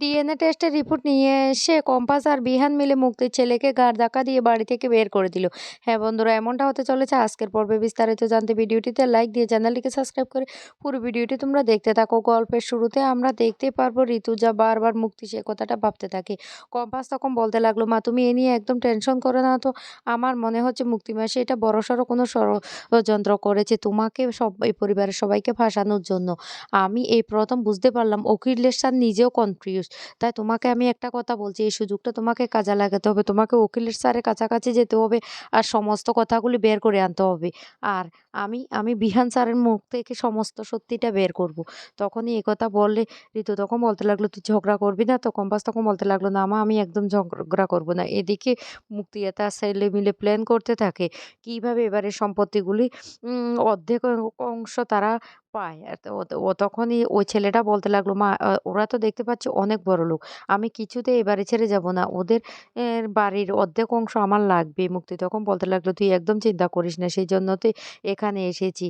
DNA টেস্টের report নিয়ে এসে কম্পাস আর বিহান মিলে মুক্তির ছেলেকে ঘাড় ধাক্কা দিয়ে বাড়ি থেকে বের করে দিল। হ্যাঁ বন্ধুরা, এমনটা হতে চলেছে আজকের পর্বে। বিস্তারিত জানতে ভিডিওটিতে লাইক দিয়ে চ্যানেলটিকে সাবস্ক্রাইব করে পুরো ভিডিওটি তোমরা দেখতে থাকো। গল্পের শুরুতে আমরা দেখতে পারবো ঋতুজা বারবার মুক্তি সে কথাটা ভাবতে থাকে। কম্পাস তখন বলতে লাগলো, মা তুমি এ নিয়ে একদম টেনশন করো না তো। আমার মনে হচ্ছে মুক্তি মাসি এটা বড়সড় কোনো ষড়যন্ত্র করেছে তোমাকে সব এই পরিবারের সবাইকে ফাঁসানোর জন্য। আমি এই প্রথম বুঝতে পারলাম উকিলের স্যার নিজেও কনফিউজ। তাই তোমাকে আমি একটা কথা বলছি, এই সুযোগটা তোমাকে কাজে লাগাতে হবে। তোমাকে উকিলের স্যারের কাছাকাছি যেতে হবে আর সমস্ত কথাগুলি বের করে আনতে হবে। আর আমি বিহান স্যারের মুখ থেকে সমস্ত সত্যিটা বের করব। তখনই একথা বললে ঋতু তখন বলতে লাগলো, তুই ঝগড়া করবি না তো? কম্পাস তখন বলতে লাগলো, না মা আমি একদম ঝগড়া করব না। এদিকে মুক্তি তার ছেলে মিলে প্ল্যান করতে থাকে কিভাবে এবারে সম্পত্তিগুলি অর্ধেক অংশ তারা পায়। আর তো ও তখনই ওই ছেলেটা বলতে লাগলো, মা ওরা তো দেখতে পাচ্ছি অনেক বড়লোক। আমি কিছুতেই এ বাড়ি ছেড়ে যাব না। ওদের বাড়ির অর্ধেক অংশ আমার লাগবে। মুক্তি তখন বলতে লাগলো, তুই একদম চিন্তা করিস না। সেইজন্য তো এখানে এসেছি।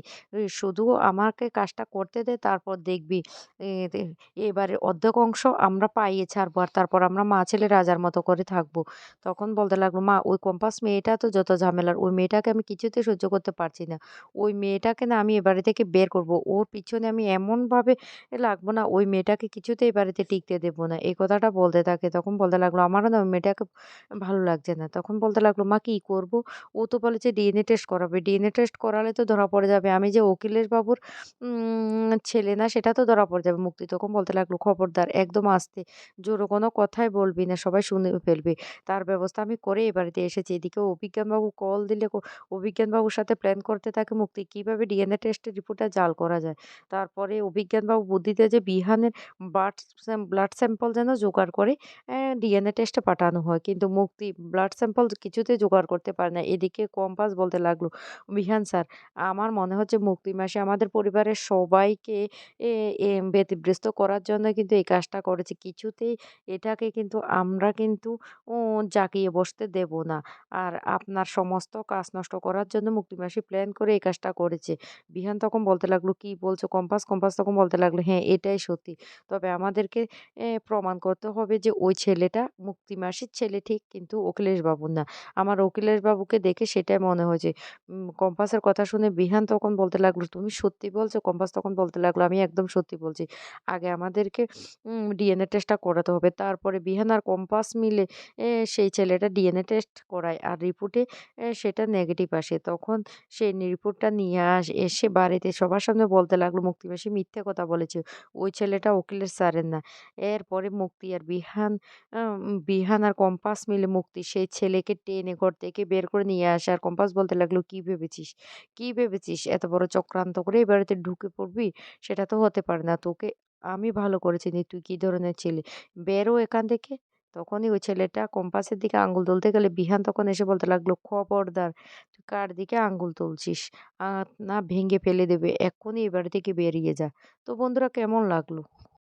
শুধু আমাকে কাজটা করতে দে, তারপর দেখবি এ তে এবারের অর্ধেক অংশ আমরা পাইয়ে ছাড়বো। আর তারপর আমরা মা ছেলে রাজার মতো করে থাকবো। তখন বলতে লাগলো, মা ওই কম্পাস মেয়েটা তো যত ঝামেলার। ওই মেয়েটাকে আমি কিছুতেই সহ্য করতে পারছি না। ওই মেয়েটাকে না আমি এ বাড়ি থেকে বের করব। ওর পিছনে আমি এমনভাবে লাগবো না, ওই মেয়েটাকে কিছুতেই বাড়িতে টিকতে দেব না। এই কথাটা বলতে থাকে। তখন বলতে লাগলো, আমারও না ওই মেয়েটাকে ভালো লাগছে না। তখন বলতে লাগলো, মা কি করব? ও তো বলেছে ডিএনএ টেস্ট করাবে। ডিএনএ টেস্ট করালে তো ধরা পড়ে যাবে। আমি যে অখিলেশ বাবুর ছেলে না সেটা তো ধরা পড়ে যাবে। মুক্তি তখন বলতে লাগলো, খবরদার একদম আস্তে। জোরে কোনো কথাই বলবি না। সবাই শুনে ফেলবে। তার ব্যবস্থা আমি করে এ বাড়িতে এসেছি। এদিকে অভিজ্ঞানবাবু কল দিলে অভিজ্ঞানবাবুর সাথে প্ল্যান করতে থাকে মুক্তি কিভাবে ডিএনএ টেস্টের রিপোর্টটা জাল করা যায়। তারপরে অভিজ্ঞানবাবু বুদ্ধি দেয় যে বিহানের ব্লাড স্যাম্পল যেন জোগাড় করে ডিএনএ টেস্টে পাঠানো হয়। কিন্তু মুক্তি ব্লাড স্যাম্পল কিছুতেই জোগাড় করতে পারে না। এদিকে কম্পাস বলতে লাগলো, বিহান স্যার আমার মনে হচ্ছে মুক্তি মাসি আমাদের পরিবারের সবাইকে এ এ ব্যতিব্যস্ত করার জন্য কিন্তু এই কাজটা করেছে। কিছুতেই এটাকে কিন্তু আমরা কিন্তু জাগিয়ে বসতে দেব না। আর আপনার সমস্ত কাজ নষ্ট করার জন্য মুক্তি মাসি প্ল্যান করে এই কাজটা করেছে। বিহান তখন বলতে লাগলো, "কি বলছো কম্পাস?" কম্পাস তখন বলতে লাগলো, "হ্যাঁ, এটাই সত্যি। তবে আমাদেরকে প্রমাণ করতে হবে যে ওই ছেলেটা মুক্তি মাসির ছেলে ঠিক, কিন্তু অখিলেশ বাবুর না। আমার অখিলেশ বাবুকে দেখে সেটাই মনে হয়েছে।" কম্পাসের কথা শুনে বিহান তখন বলতে লাগলো, "তুমি সত্যি বলছো?" কম্পাস তখন বলতে লাগলো, "আমি একদম সত্যি বলছি। আগে আমাদেরকে ডিএনএ টেস্টটা করাতে হবে।" তারপরে বিহান আর কম্পাস মিলে সেই ছেলেটা ডিএনএ টেস্ট করায়। আর রিপোর্টে সেটা নেগেটিভ আসে। তখন সেই রিপোর্টটা নিয়ে এসে বাড়িতে সবার সামনে বলতে লাগলো, মুক্তি মাসি মিথ্যে কথা বলেছে। ওই ছেলেটা উকিলের স্যারের না। এরপরে মুক্তি আর বিহান আর কম্পাস মিলে মুক্তি সেই ছেলেকে টেনে ঘর থেকে বের করে নিয়ে আসে। আর কম্পাস বলতে লাগলো, "কি ভেবেছিস? কি ভেবেছিস? এত বড় চক্রান্ত করে এই বাড়িতে ঢুকে পড়বি? সেটা তো হতে পারে না। তোকে আমি ভালো করে চিনি তুই কি ধরনের ছেলে। বের হ এখান থেকে।" তখনই ওই ছেলেটা কম্পাসের দিকে আঙ্গুল তুলতে গেলে বিহান তখন এসে বলতে লাগলো, "খবরদার! তুই কার দিকে আঙ্গুল তুলছিস? না ভেঙে ফেলে দেবে। এক্ষুনি এ বাড়ি থেকে বেরিয়ে যা।" তো বন্ধুরা কেমন লাগলো?